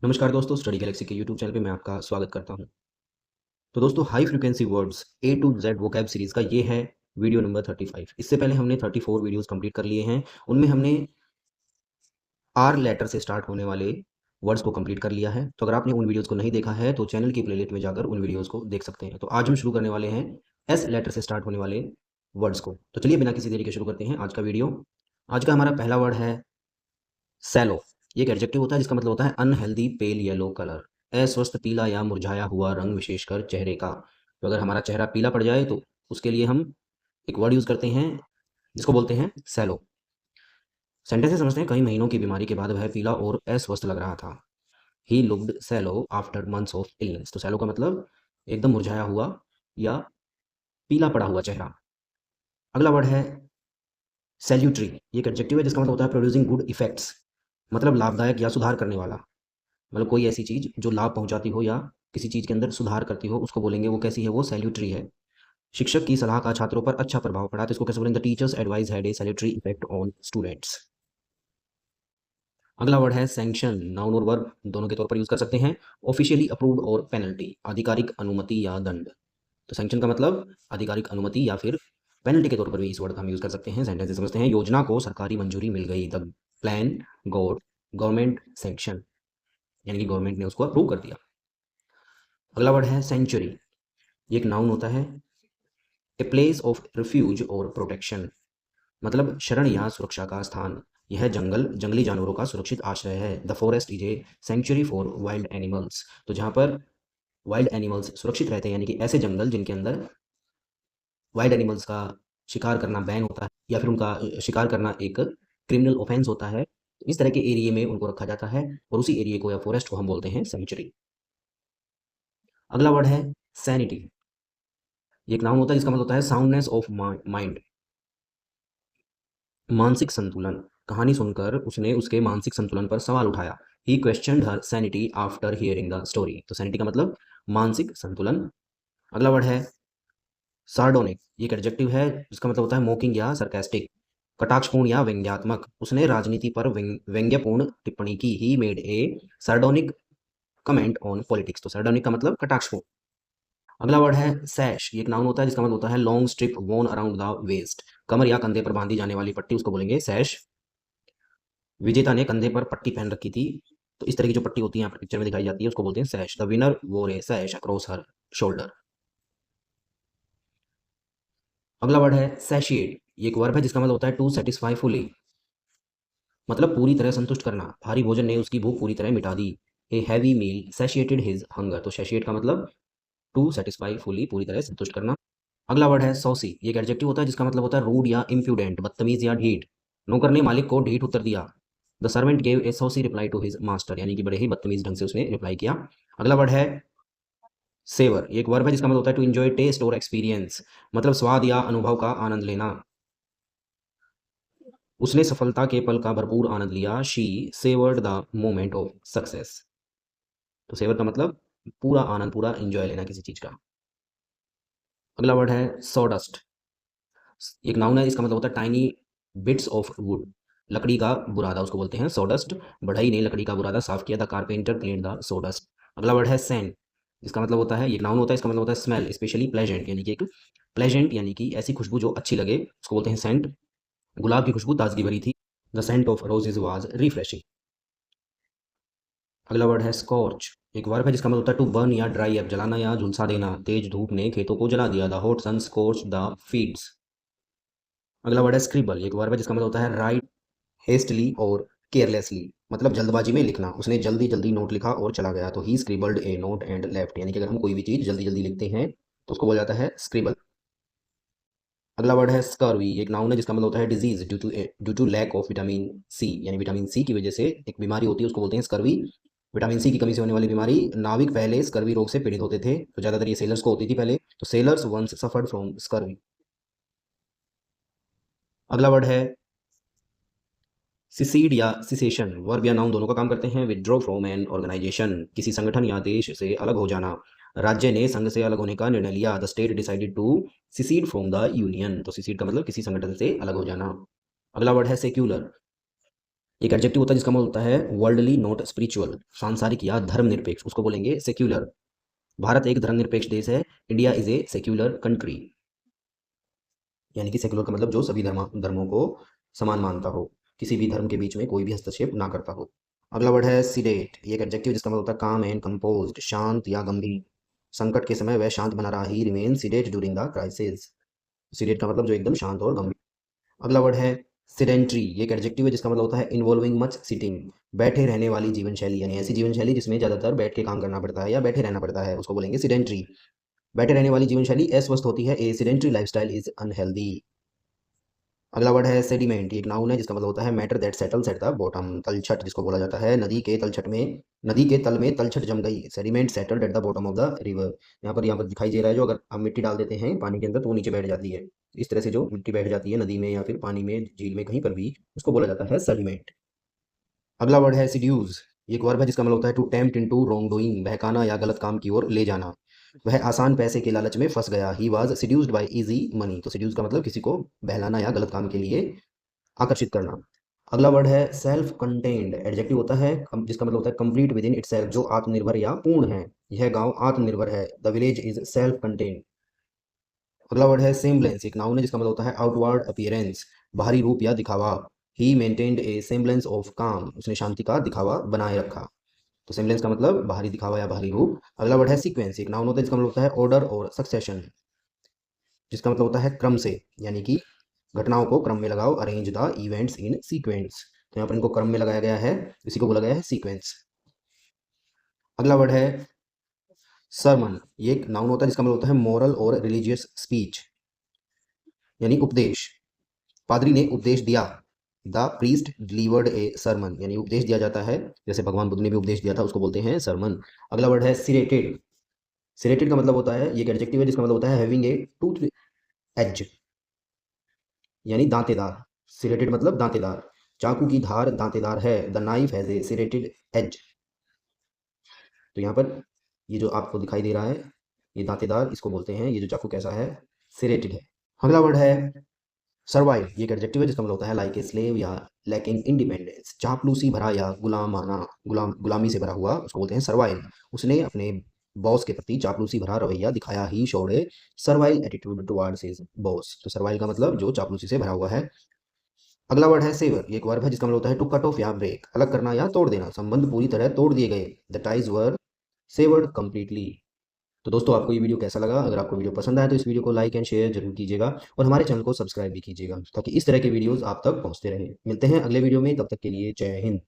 नमस्कार दोस्तों, Study Galaxy के यूट्यूब चैनल पे मैं आपका स्वागत करता हूं। तो दोस्तों, high frequency words A to Z vocab series का ये है वीडियो नंबर 35। इससे पहले हमने 34 वीडियोस कंप्लीट कर लिए हैं। उनमें हमने आर लेटर से स्टार्ट होने वाले वर्ड्स को कंप्लीट कर लिया है। तो अगर आपने उन वीडियोस को नहीं देखा है तो चैनल की प्लेलिस्ट में जाकर उन वीडियोस को देख सकते हैं। तो आज हम शुरू करने वाले हैं एस लेटर से स्टार्ट होने वाले वर्ड्स को। तो चलिए बिना किसी देरी के शुरू करते हैं आज का वीडियो। आज का हमारा पहला वर्ड है सैलो। ये एक एडजेक्टिव होता है जिसका मतलब होता है अनहेल्दी पेल येलो कलर, अस्वस्थ पीला या मुरझाया हुआ रंग, विशेषकर चेहरे का। तो अगर हमारा चेहरा पीला पड़ जाए तो उसके लिए हम एक वर्ड यूज करते हैं जिसको बोलते हैं सैलो। सेंटेंस से समझते हैं। कई महीनों की बीमारी के बाद वह पीला और अस्वस्थ लग रहा था। He looked sallow after months of illness. तो सैलो का मतलब एकदम मुरझाया हुआ या पीला पड़ा हुआ चेहरा। अगला वर्ड है सैल्यूटरी। ये एक एडजेक्टिव है जिसका मतलब होता है प्रोड्यूसिंग गुड इफेक्ट्स, मतलब लाभदायक या सुधार करने वाला। मतलब कोई ऐसी चीज़ जो लाभ पहुँचाती हो या किसी चीज़ के अंदर सुधार करती हो, उसको बोलेंगे वो कैसी है, वो सैल्यूटरी है। शिक्षक की सलाह का छात्रों पर अच्छा प्रभाव पड़ा, तो इसको कैसे बोलेंगे, the teachers advice had a salutary effect on students. अगला वर्ड है सैंक्शन। नाउन और वर्ब दोनों के तौर पर यूज कर सकते हैं। ऑफिशियली अप्रूव्ड और पेनल्टी, आधिकारिक अनुमति या दंड। तो सैंक्शन का मतलब आधिकारिक अनुमति या फिर पेनल्टी के तौर पर भी इस वर्ड का हम यूज कर सकते हैं। सेंटेंस से समझते हैं। योजना को सरकारी मंजूरी मिल गई, the plan got government sanction, यानी कि गवर्नमेंट ने उसको अप्रूव कर दिया। अगला वर्ड है सेंचुरी। ये एक नाउन होता है। ए प्लेस ऑफ रिफ्यूज और प्रोटेक्शन, मतलब शरण या सुरक्षा का स्थान। यह जंगल जंगली जानवरों का सुरक्षित आश्रय है। The forest is a sanctuary for wild animals. तो जहाँ पर वाइल्ड एनिमल्स सुरक्षित रहते हैं, यानी कि ऐसे जंगल जिनके अंदर वाइल्ड एनिमल्स का शिकार करना बैन होता है या फिर उनका शिकार करना एक क्रिमिनल ऑफेंस होता है, तो इस तरह के एरिया में उनको रखा जाता है और उसी एरिया को या फॉरेस्ट को हम बोलते हैं सेंचुरी। अगला वर्ड है सैनिटी। ये एक नाउन होता है जिसका मतलब होता है साउंडनेस ऑफ माइंड, मानसिक संतुलन। कहानी सुनकर उसने उसके मानसिक संतुलन पर सवाल उठाया। He questioned her sanity after hearing the story. तो सैनिटी का मतलब मानसिक संतुलन। अगला वर्ड है सार्डोनिक। ये एक एडजेक्टिव है जिसका मतलब होता है मोकिंग या सरकास्टिक, कटाक्षपूर्ण या व्यंग्यात्मक। उसने राजनीति पर व्यंग्यपूर्ण टिप्पणी की। He made a sardonic comment on politics. तो सार्डोनिक का मतलब कटाक्षपूर्ण। अगला वर्ड है सैश। ये एक नाउन होता है जिसका मतलब होता है लॉन्ग स्ट्रिप वोन अराउंड द वेस्ट, कमर या कंधे पर बांधी जाने वाली पट्टी, उसको बोलेंगे सैश। विजेता ने कंधे पर पट्टी पहन रखी थी, तो इस तरह की जो पट्टी होती है यहाँ पर पिक्चर में दिखाई जाती है उसको बोलते हैं सैश। द विनर वोर ए सैश अक्रॉस हर शोल्डर। अगला वर्ड है सैशिएट। ये एक वर्ब है जिसका मतलब होता है टू सेटिस्फाई फुली, मतलब पूरी तरह संतुष्ट करना। भारी भोजन ने उसकी भूख पूरी तरह मिटा दी। A heavy meal satiated his hunger. तो सैशिएट का मतलब टू सेटिस्फाई फुली, पूरी तरह संतुष्ट करना। अगला वर्ड है सॉसी। ये एक एडजेक्टिव होता है जिसका मतलब होता है रूड या इम्प्यूडेंट, बदतमीज या ढीठ। नौकर ने मालिक को ढीठ उत्तर दिया। The servant gave a saucy reply to his master, यानी कि बड़े ही बदतमीज ढंग से उसने रिप्लाई किया। अगला वर्ड है सेवर। ये एक वर्ब है जिसका मतलब होता है टू एंजॉय टेस्ट और एक्सपीरियंस, मतलब स्वाद या अनुभव का आनंद लेना। उसने सफलता के पल का भरपूर आनंद लिया। She savoured the moment of success. तो सेवर का मतलब पूरा आनंद, पूरा एंजॉय लेना किसी चीज का। अगला वर्ड है सॉडस्ट। एक नाउन है, इसका मतलब होता है टाइनी बिट्स ऑफ वुड, लकड़ी का बुरादा, उसको बोलते हैं सॉडस्ट। बढ़ई ने लकड़ी का बुरादा साफ किया। The carpenter cleaned the sawdust. अगला वर्ड है सैंड। जिसका मतलब होता है, ये नाउन होता है, इसका मतलब होता है स्मेल, स्पेशली प्लेजेंट, यानी कि एक प्लेजेंट यानी कि ऐसी खुशबू जो अच्छी लगे, उसको बोलते हैं सेंट। गुलाब की खुशबू ताजगी भरी थी। The scent of roses was refreshing. अगला वर्ड है स्कॉर्च। एक वर्ब है जिसका मतलब होता है टू बर्न या ड्राई अप, जलाना या झुलसा देना। तेज धूप ने खेतों को जला दिया। The hot sun scorch the fields. अगला वर्ड है स्क्रिबल। एक वर्ब है जिसका मतलब होता है राइट हेस्टली और केयरलेसली, मतलब जल्दबाजी में लिखना। उसने जल्दी जल्दी नोट लिखा और चला गया। तो ही स्क्रिबल्ड ए नोट एंड लेफ्ट, यानी कि अगर हम कोई भी चीज़ जल्दी जल्दी लिखते हैं तो उसको बोला जाता है स्क्रिबल। अगला वर्ड है स्कर्वी। एक नाउन है जिसका मतलब होता है disease due to lack of vitamin C, यानी विटामिन सी की वजह से एक बीमारी होती है, उसको बोलते हैं स्कर्वी। विटामिन सी की कमी से होने वाली बीमारी। नाविक पहले स्कर्वी रोग से पीड़ित होते थे, तो ज़्यादातर ये सेलर्स को होती थी पहले। तो sailors once suffered from scurvy. अगला वर्ड है सिसीड या सिसेशन। वर्ब या नाउन दोनों का काम करते हैं। विड्रॉ फ्रॉम एन ऑर्गेनाइजेशन, किसी संगठन या देश से अलग हो जाना। राज्य ने संघ से अलग होने का निर्णय लिया। The state decided to secede from the union. तो सिसीड का मतलब किसी संगठन से अलग हो जाना। अगला वर्ड है सेक्युलर। एक एडजेक्टिव होता है जिसका मतलब होता है वर्ल्डली नॉट स्पिरिचुअल, सांसारिक या धर्मनिरपेक्ष, उसको बोलेंगे सेक्युलर। भारत एक धर्मनिरपेक्ष देश है। India is a secular country, यानी कि सेक्युलर का मतलब जो सभी धर्मों को समान मानता हो, किसी भी धर्म के बीच में कोई भी हस्तक्षेप ना करता हो। अगला वर्ड है सीडेट। ये एक एडजेक्टिव जिसका मतलब होता है काम एंड कंपोज्ड, शांत या गंभीर। संकट के समय वह शांत बना रहा, he remain seeded during the crisis. Seeded का मतलब जो एकदम शांत और गंभीर। अगला वर्ड है सेडेंट्री। ये एक एडजेक्टिव है जिसका मतलब होता है इन्वॉल्विंग मच सिटिंग, बैठे रहने वाली जीवन शैली, यानी ऐसी जीवन शैली जिसमें ज्यादातर बैठ के काम करना पड़ता है या बैठे रहना पड़ता है, उसको बोलेंगे सेडेंट्री। बैठे रहने वाली जीवन शैली अस्वस्थ होती है, ए सेडेंट्री लाइफस्टाइल इज अनहेल्दी। अगला वर्ड है सेडिमेंट। ये एक नाउन है जिसका मतलब होता है matter that settles at the bottom, तलछट जिसको बोला जाता है। नदी के तल में तलछट जम गई, sediment settled at the bottom of the river. यहाँ पर दिखाई दे रहा है, जो अगर हम मिट्टी डाल देते हैं पानी के अंदर तो वो नीचे बैठ जाती है। इस तरह से जो मिट्टी बैठ जाती है नदी में या फिर पानी में, झील में, कहीं पर भी, उसको बोला जाता है सेडिमेंट। अगला वर्ड है सिड्यूस। ये एक वर्ब है जिसका मतलब होता है to tempt into wrongdoing, बहकाना या गलत काम की ओर ले जाना। वह आसान पैसे के लालच में फंस गया, he was seduced by easy money. तो सिड्यूस का मतलब किसी को बहलाना या गलत काम के लिए आकर्षित करना। अगला वर्ड है सेल्फ कंटेन्ड। एडजेक्टिव होता है जिसका मतलब होता है कंप्लीट विद इन इटसेल्फ, जो आत्मनिर्भर या पूर्ण है। यह गांव आत्मनिर्भर है, the village is self contained. अगला वर्ड है सेम्बलेंस। एक नाउन है जिसका मतलब होता है आउटवर्ड अपीयरेंस, बाहरी रूप या दिखावा। ही मेंटेन्ड ए सेम्बलेंस ऑफ काम, उसने शांति का दिखावा बनाए रखा। तो सेम्बलेंस का मतलब बाहरी दिखावा या बाहरी रूप। अगला वर्ड है सीक्वेंस। एक नाउन होता है जिसका मतलब होता है ऑर्डर और सक्सेशन, जिसका मतलब होता है क्रम से, यानी कि घटनाओं को क्रम में लगाओ, arrange the events in sequence. तो यहाँ पर इनको क्रम में लगाया गया है, इसी को बोला गया है सीक्वेंस। अगला वर्ड है सरमन। ये एक नाउन होता है जिसका मतलब होता है मॉरल और रिलीजियस स्पीच, यानी उपदेश। पादरी ने उपदेश दिया, द प्रीस्ट डिलीवर्ड ए सरमन, यानी उपदेश दिया जाता है, जैसे भगवान बुद्ध ने भी उपदेश दिया था, उसको बोलते हैं सरमन। अगला वर्ड है सिरेटेड। सिरेटेड का मतलब होता है, ये एक एडजेक्टिव है जिसका मतलब होता है हैविंग ए टूथ एज, यानी दांतेदार। सिरेटेड मतलब दांतेदार। चाकू की धार दांतेदार है, the knife has a serrated edge. तो यहाँ पर ये जो आपको दिखाई दे रहा है, ये दांतेदार, इसको बोलते हैं, ये जो चाकू कैसा है, सिरेटेड है। अगला वर्ड है सर्वाइव। ये एक एडजेक्टिव है जिसका मतलब होता है लाइक ए स्लेव या लैकिंग इंडिपेंडेंस, चापलूसी भरा या गुलामी से भरा हुआ, उसको बोलते हैं सर्वाइव। उसने अपने बॉस के प्रति चापलूसी भरा रवैया दिखाया, he showed A servile attitude towards his boss. तो सर्वाइल का मतलब जो चापलूसी से भरा हुआ है। अगला वर्ड है सेवर। ये एक वर्ब है जिसका मतलब होता है टू कट ऑफ या ब्रेक, अलग करना या तोड़ देना, संबंध पूरी तरह तोड़ दिए गए, the ties were savoured completely. तो दोस्तों आपको ये वीडियो कैसा लगा? अगर आपको वीडियो पसंद आया तो इस वीडियो को लाइक एंड शेयर जरूर कीजिएगा, और हमारे चैनल को सब्सक्राइब भी कीजिएगा, ताकि इस तरह के वीडियोस आप तक पहुंचते रहें। मिलते हैं अगले वीडियो में, तब तक के लिए जय हिंद।